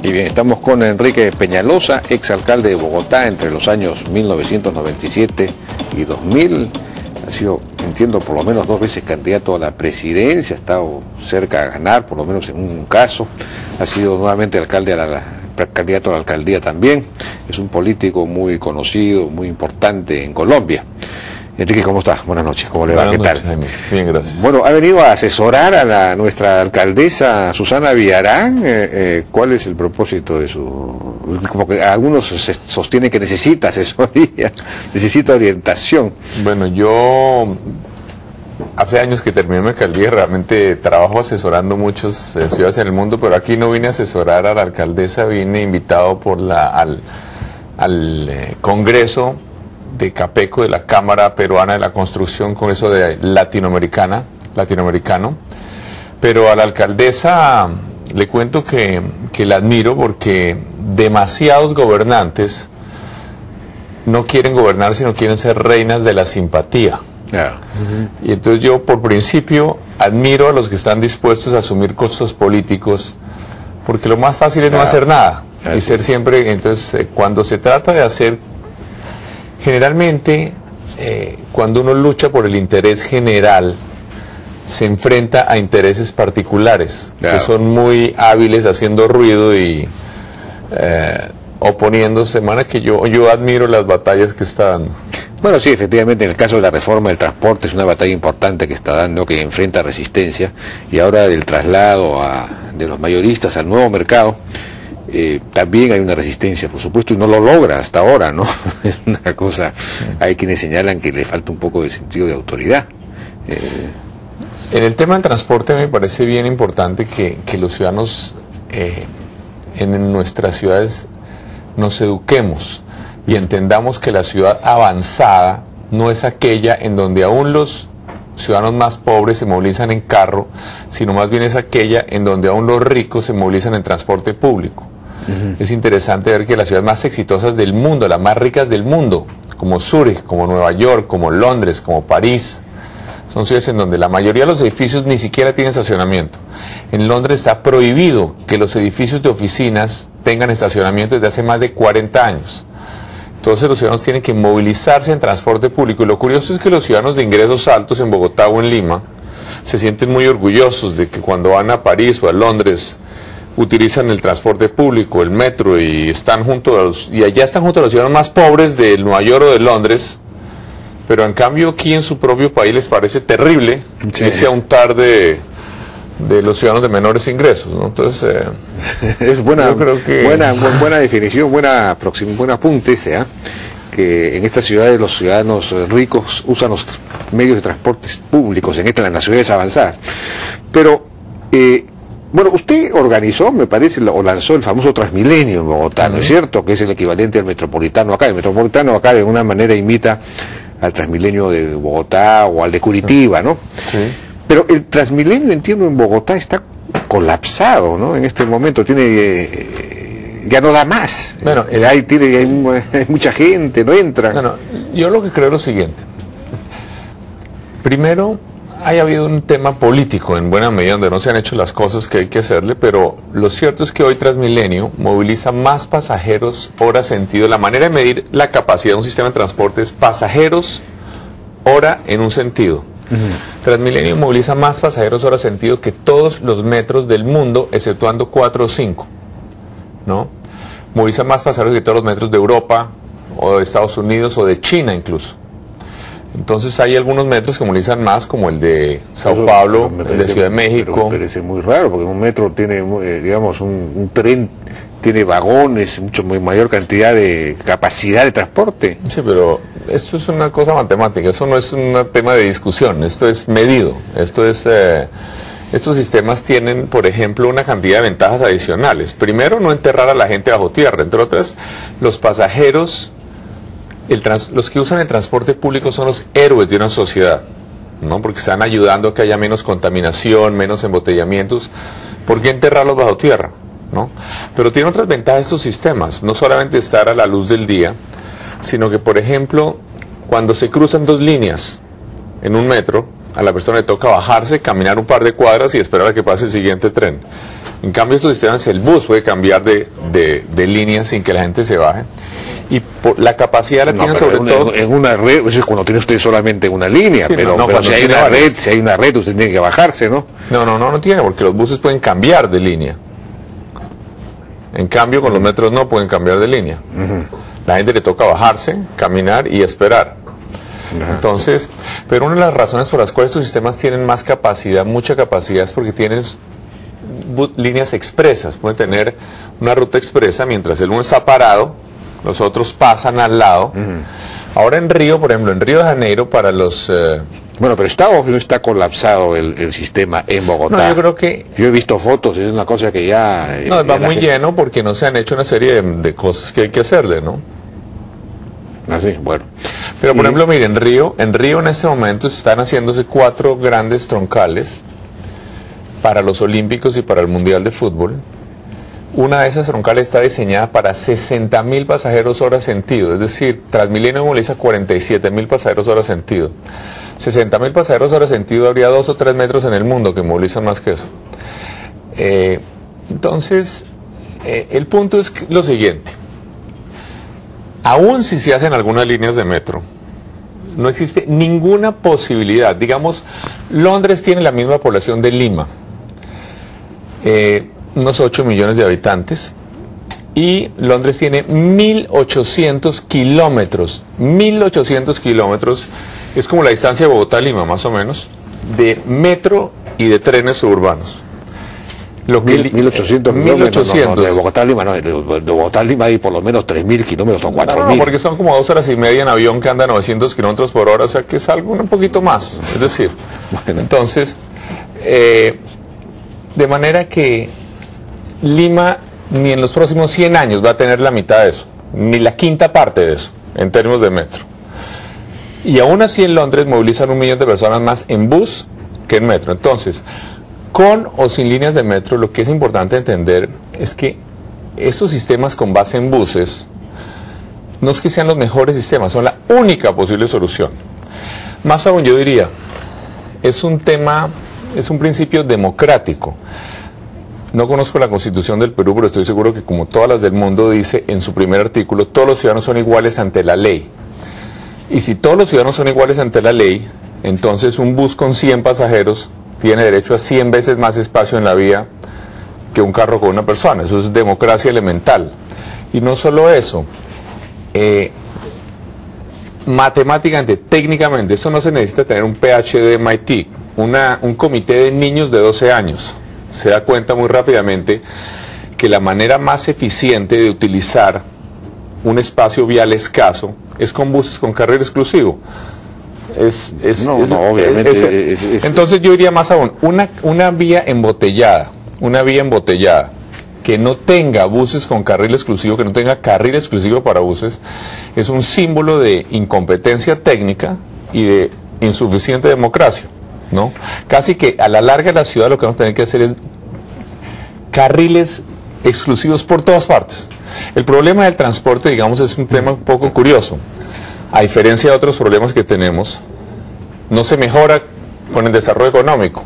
Y bien, estamos con Enrique Peñalosa, exalcalde de Bogotá entre los años 1997 y 2000. Ha sido, entiendo, por lo menos 2 veces candidato a la presidencia, ha estado cerca de ganar, por lo menos en un caso. Ha sido nuevamente candidato a la alcaldía también. Es un político muy conocido, muy importante en Colombia. Enrique, ¿cómo está? Buenas noches, ¿cómo le va? ¿Qué tal? Jaime. Bien, gracias. Bueno, ha venido a asesorar a nuestra alcaldesa Susana Villarán. ¿Cuál es el propósito de su...? Como que algunos sostienen que necesita asesoría, necesita orientación. Bueno, yo hace años que terminé mi alcaldía, realmente trabajo asesorando muchas ciudades en el mundo, pero aquí no vine a asesorar a la alcaldesa, vine invitado por al Congreso de Capeco, de la Cámara Peruana de la Construcción, con eso de latinoamericano, pero a la alcaldesa le cuento que la admiro porque demasiados gobernantes no quieren gobernar, sino quieren ser reinas de la simpatía. Y entonces yo, por principio, admiro a los que están dispuestos a asumir costos políticos, porque lo más fácil es no hacer nada y ser siempre. Entonces, cuando se trata de hacer, generalmente, cuando uno lucha por el interés general, se enfrenta a intereses particulares, que son muy hábiles haciendo ruido y oponiéndose. Que yo admiro las batallas que está dando. Bueno, sí, efectivamente, en el caso de la reforma del transporte es una batalla importante que está dando, que enfrenta resistencia, y ahora del traslado de los mayoristas al nuevo mercado, también hay una resistencia, por supuesto, y no lo logra hasta ahora, ¿no? Es una cosa, hay quienes señalan que le falta un poco de sentido de autoridad. En el tema del transporte me parece bien importante que los ciudadanos en nuestras ciudades nos eduquemos y entendamos que la ciudad avanzada no es aquella en donde aún los ciudadanos más pobres se movilizan en carro, sino más bien es aquella en donde aún los ricos se movilizan en transporte público. Es interesante ver que las ciudades más exitosas del mundo, las más ricas del mundo, como Zúrich, como Nueva York, como Londres, como París, son ciudades en donde la mayoría de los edificios ni siquiera tienen estacionamiento. En Londres está prohibido que los edificios de oficinas tengan estacionamiento desde hace más de 40 años. Entonces los ciudadanos tienen que movilizarse en transporte público. Y lo curioso es que los ciudadanos de ingresos altos en Bogotá o en Lima se sienten muy orgullosos de que cuando van a París o a Londres utilizan el transporte público, el metro, y están allá están junto a los ciudadanos más pobres de Nueva York o de Londres. Pero en cambio aquí en su propio país les parece terrible ese untar de los ciudadanos de menores ingresos, ¿no? Entonces, es buena, yo creo que... buena definición, buen apunte ese, que en estas ciudades los ciudadanos ricos usan los medios de transportes públicos, en las ciudades avanzadas. Pero, bueno, usted organizó, me parece, o lanzó el famoso Transmilenio en Bogotá, ¿no es cierto? Que es el equivalente al Metropolitano acá. El Metropolitano acá de alguna manera imita al Transmilenio de Bogotá o al de Curitiba, ¿no? Sí. Pero el Transmilenio, entiendo, en Bogotá está colapsado, ¿no? En este momento ya no da más. Bueno, hay mucha gente, no entra. Bueno, yo lo que creo es lo siguiente. Primero, ha habido un tema político en buena medida donde no se han hecho las cosas que hay que hacerle, pero lo cierto es que hoy Transmilenio moviliza más pasajeros hora sentido. La manera de medir la capacidad de un sistema de transporte es pasajeros hora en un sentido. Transmilenio moviliza más pasajeros hora sentido que todos los metros del mundo, exceptuando 4 o 5, ¿no? Moviliza más pasajeros que todos los metros de Europa o de Estados Unidos o de China incluso. Entonces hay algunos metros que movilizan más, como el de Sao Paulo, el de Ciudad de México. Me parece muy raro, porque un metro tiene, digamos, un tren tiene vagones, muy mayor cantidad de capacidad de transporte. Sí, pero esto es una cosa matemática, eso no es un tema de discusión, esto es medido, estos sistemas tienen, por ejemplo, una cantidad de ventajas adicionales. Primero, no enterrar a la gente bajo tierra, entre otras, los pasajeros, los que usan el transporte público son los héroes de una sociedad, ¿no? Porque están ayudando a que haya menos contaminación, menos embotellamientos. ¿Por qué enterrarlos bajo tierra? ¿No? Pero tiene otras ventajas estos sistemas, no solamente estar a la luz del día, sino que, por ejemplo, cuando se cruzan 2 líneas en un metro, A la persona le toca bajarse, caminar un par de cuadras y esperar a que pase el siguiente tren. En cambio, estos sistemas, el bus puede cambiar de línea sin que la gente se baje. Y por la capacidad la tiene sobre todo... En una red, eso es cuando tiene usted solamente una línea, Sí, pero si hay una red, usted tiene que bajarse, ¿no? No tiene, porque los buses pueden cambiar de línea. En cambio, con los metros no pueden cambiar de línea. La gente le toca bajarse, caminar y esperar. Entonces, pero una de las razones por las cuales estos sistemas tienen más capacidad, mucha capacidad, es porque tienen líneas expresas. Pueden tener una ruta expresa mientras el uno está parado, los otros pasan al lado. Ahora en Río, por ejemplo, en Río de Janeiro, para los... Bueno, pero no está colapsado el sistema en Bogotá. No, yo creo que... Yo he visto fotos, es una cosa que ya... No, va muy lleno porque no se han hecho una serie de cosas que hay que hacerle, ¿no? Así, bueno. Pero, por ejemplo, mire, en Río en este momento están haciéndose 4 grandes troncales para los Olímpicos y para el Mundial de Fútbol. Una de esas troncales está diseñada para 60.000 pasajeros hora sentido, es decir, Transmilenio moviliza 47.000 pasajeros hora sentido. 60.000 pasajeros hora sentido, habría 2 o 3 metros en el mundo que movilizan más que eso. Entonces, el punto es lo siguiente. Aún si se hacen algunas líneas de metro, no existe ninguna posibilidad. Digamos, Londres tiene la misma población de Lima, unos 8 millones de habitantes, y Londres tiene 1.800 kilómetros. 1.800 kilómetros es como la distancia de Bogotá-Lima, más o menos, de metro y de trenes suburbanos. Lo que 1.800 kilómetros, no, de Bogotá a Lima, no, de Bogotá a Lima hay por lo menos 3.000 kilómetros, son 4.000. No, porque son como 2 horas y media en avión que anda a 900 kilómetros por hora, o sea que es algo un poquito más, es decir. Bueno. Entonces, de manera que Lima ni en los próximos 100 años va a tener la mitad de eso, ni la quinta parte de eso, en términos de metro. Y aún así en Londres movilizan 1 millón de personas más en bus que en metro. Entonces, con o sin líneas de metro, lo que es importante entender es que estos sistemas con base en buses no es que sean los mejores sistemas, son la única posible solución. Más aún, yo diría, es un principio democrático. No conozco la Constitución del Perú, pero estoy seguro que, como todas las del mundo, dice en su primer artículo, todos los ciudadanos son iguales ante la ley. Y si todos los ciudadanos son iguales ante la ley, entonces un bus con 100 pasajeros tiene derecho a 100 veces más espacio en la vía que un carro con una persona. Eso es democracia elemental. Y no solo eso, matemáticamente, técnicamente, esto no se necesita tener un PhD de MIT, un comité de niños de 12 años se da cuenta muy rápidamente que la manera más eficiente de utilizar un espacio vial escaso es con buses con carril exclusivo. Obviamente. Entonces yo diría más aún, una vía embotellada, que no tenga buses con carril exclusivo, que no tenga carril exclusivo para buses, es un símbolo de incompetencia técnica y de insuficiente democracia, ¿no? Casi que a la larga la ciudad lo que vamos a tener que hacer es carriles exclusivos por todas partes. El problema del transporte, digamos, es un tema un poco curioso. A diferencia de otros problemas que tenemos, no se mejora con el desarrollo económico.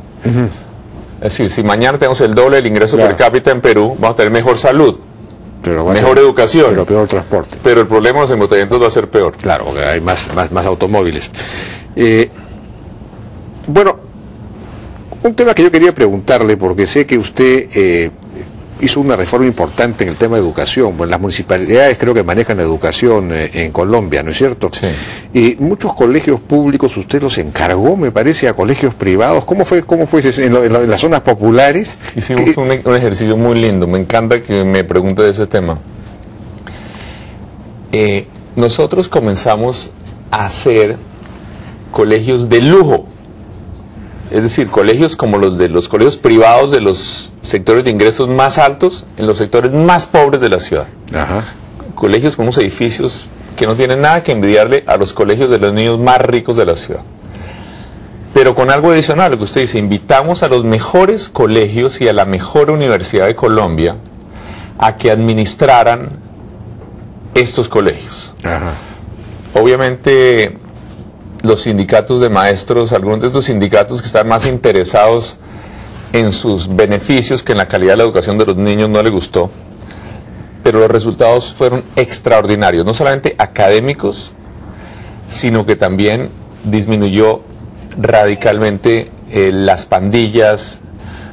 Es decir, si mañana tenemos el doble del ingreso per cápita en Perú, vamos a tener mejor salud, mejor educación, pero peor transporte. Pero el problema de los embotellamientos va a ser peor. Claro, porque hay más automóviles. Bueno, un tema que yo quería preguntarle, porque sé que usted hizo una reforma importante en el tema de educación. Bueno, las municipalidades creo que manejan la educación en Colombia, ¿no es cierto? Sí. Y muchos colegios públicos usted los encargó, me parece, a colegios privados. ¿Cómo fue en las zonas populares? Hicimos un ejercicio muy lindo, me encanta que me pregunte de ese tema. Nosotros comenzamos a hacer colegios de lujo. Es decir, colegios como los colegios privados de los sectores de ingresos más altos en los sectores más pobres de la ciudad. Ajá. Colegios con unos edificios que no tienen nada que envidiarle a los colegios de los niños más ricos de la ciudad. Pero con algo adicional, lo que usted dice, invitamos a los mejores colegios y a la mejor universidad de Colombia a que administraran estos colegios. Ajá. Obviamente los sindicatos de maestros, algunos de estos sindicatos que están más interesados en sus beneficios que en la calidad de la educación de los niños, no les gustó. Pero los resultados fueron extraordinarios, no solamente académicos, sino que también disminuyó radicalmente las pandillas,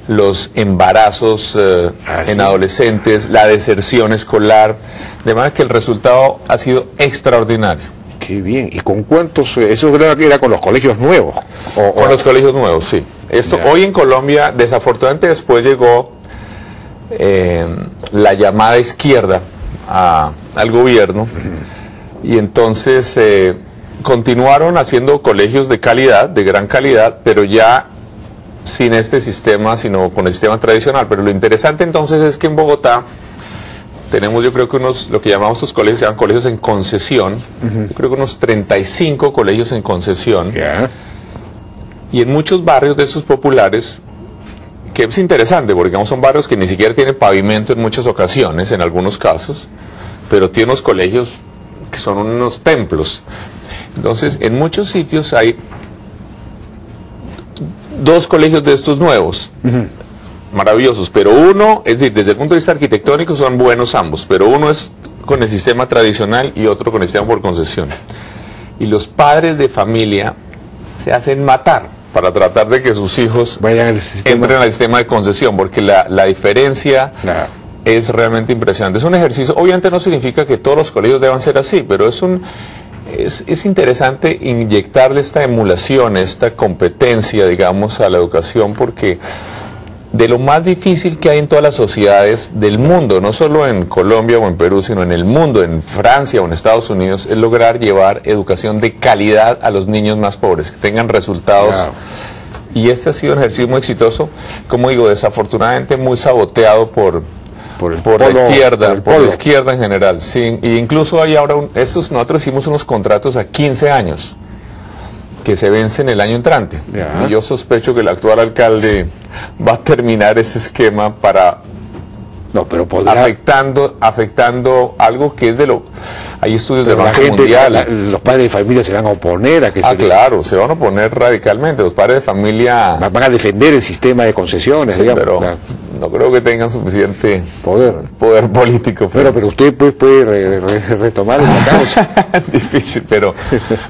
los embarazos en adolescentes, la deserción escolar, de manera que el resultado ha sido extraordinario. Qué bien. ¿Y con cuántos? Eso era con los colegios nuevos. Con los colegios nuevos, sí. Esto hoy en Colombia, desafortunadamente después llegó la llamada izquierda al gobierno, y entonces continuaron haciendo colegios de calidad, de gran calidad, pero ya sin este sistema, sino con el sistema tradicional. Pero lo interesante entonces es que en Bogotá tenemos, yo creo que lo que llamamos estos colegios, se llaman colegios en concesión, yo creo que unos 35 colegios en concesión, y en muchos barrios de estos populares, que es interesante, porque digamos son barrios que ni siquiera tienen pavimento en muchas ocasiones, en algunos casos, pero tienen unos colegios que son unos templos. Entonces, en muchos sitios hay 2 colegios de estos nuevos, maravillosos, pero uno, es decir, desde el punto de vista arquitectónico son buenos ambos, pero uno es con el sistema tradicional y otro con el sistema por concesión. Y los padres de familia se hacen matar para tratar de que sus hijos entren al sistema de concesión, porque la diferencia es realmente impresionante. Es un ejercicio, obviamente no significa que todos los colegios deban ser así, pero es interesante inyectarle esta emulación, esta competencia, digamos, a la educación, porque de lo más difícil que hay en todas las sociedades del mundo, no solo en Colombia o en Perú, sino en el mundo, en Francia o en Estados Unidos, es lograr llevar educación de calidad a los niños más pobres, que tengan resultados. Y este ha sido un ejercicio muy exitoso, como digo, desafortunadamente muy saboteado por la izquierda en general. Sí, y incluso hay ahora, nosotros hicimos unos contratos a 15 años, que se vencen el año entrante. Y yo sospecho que el actual alcalde va a terminar ese esquema para... afectando algo que es de lo... Hay estudios del Banco Mundial. Los padres de familia se van a oponer a que claro, se van a oponer radicalmente. Los padres de familia... Van a defender el sistema de concesiones, digamos. Pero no creo que tengan suficiente poder político. Pero usted pues, puede retomar esa causa. Difícil, pero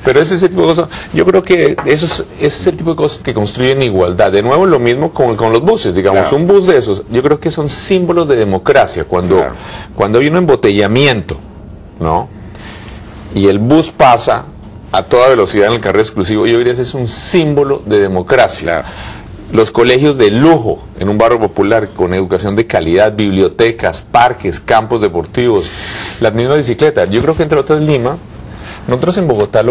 ese es el tipo de cosas. Yo creo que ese es el tipo de cosas que construyen igualdad. De nuevo, lo mismo con los buses. Digamos, un bus de esos, yo creo que son símbolos de democracia. Cuando hay un embotellamiento, ¿no? Y el bus pasa a toda velocidad en el carril exclusivo, yo diría que es un símbolo de democracia. Los colegios de lujo en un barrio popular con educación de calidad, bibliotecas, parques, campos deportivos, las mismas bicicletas. Yo creo que entre otras Lima, nosotros en Bogotá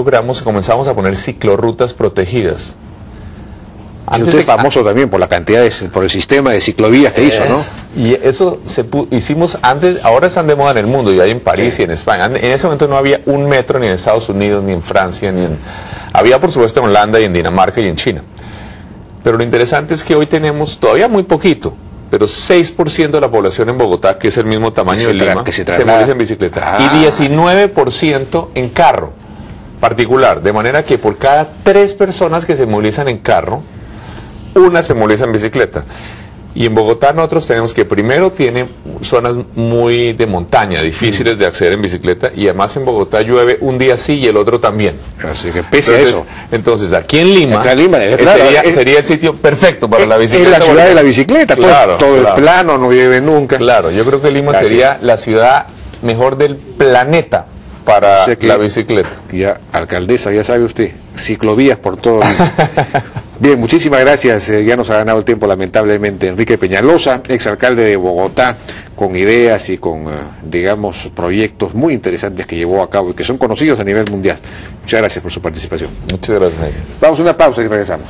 comenzamos a poner ciclorrutas protegidas. Usted es famoso también por la cantidad por el sistema de ciclovías que hizo, ¿no? Y eso hicimos antes, ahora están de moda en el mundo, y hay en París y en España. En ese momento no había un metro ni en Estados Unidos, ni en Francia, había por supuesto en Holanda y en Dinamarca y en China. Pero lo interesante es que hoy tenemos todavía muy poquito, pero 6% de la población en Bogotá, que es el mismo tamaño de Lima, se moviliza en bicicleta. Y 19% en carro particular. De manera que por cada 3 personas que se movilizan en carro, una se moviliza en bicicleta. Y en Bogotá nosotros tenemos que primero tiene zonas muy de montaña, difíciles de acceder en bicicleta, y además en Bogotá llueve un día sí y el otro también. Así que pese a eso. Entonces aquí en Lima, sería el sitio perfecto para la bicicleta. Es la ciudad de la bicicleta, claro, todo el plano, no llueve nunca. Claro, yo creo que Lima sería la ciudad mejor del planeta para la bicicleta. Ya, alcaldesa, ya sabe usted, ciclovías por todo el mundo. Bien, muchísimas gracias. Ya nos ha ganado el tiempo lamentablemente Enrique Peñalosa, exalcalde de Bogotá, con ideas y con, digamos, proyectos muy interesantes que llevó a cabo y que son conocidos a nivel mundial. Muchas gracias por su participación. Muchas gracias. Vamos a una pausa y regresamos.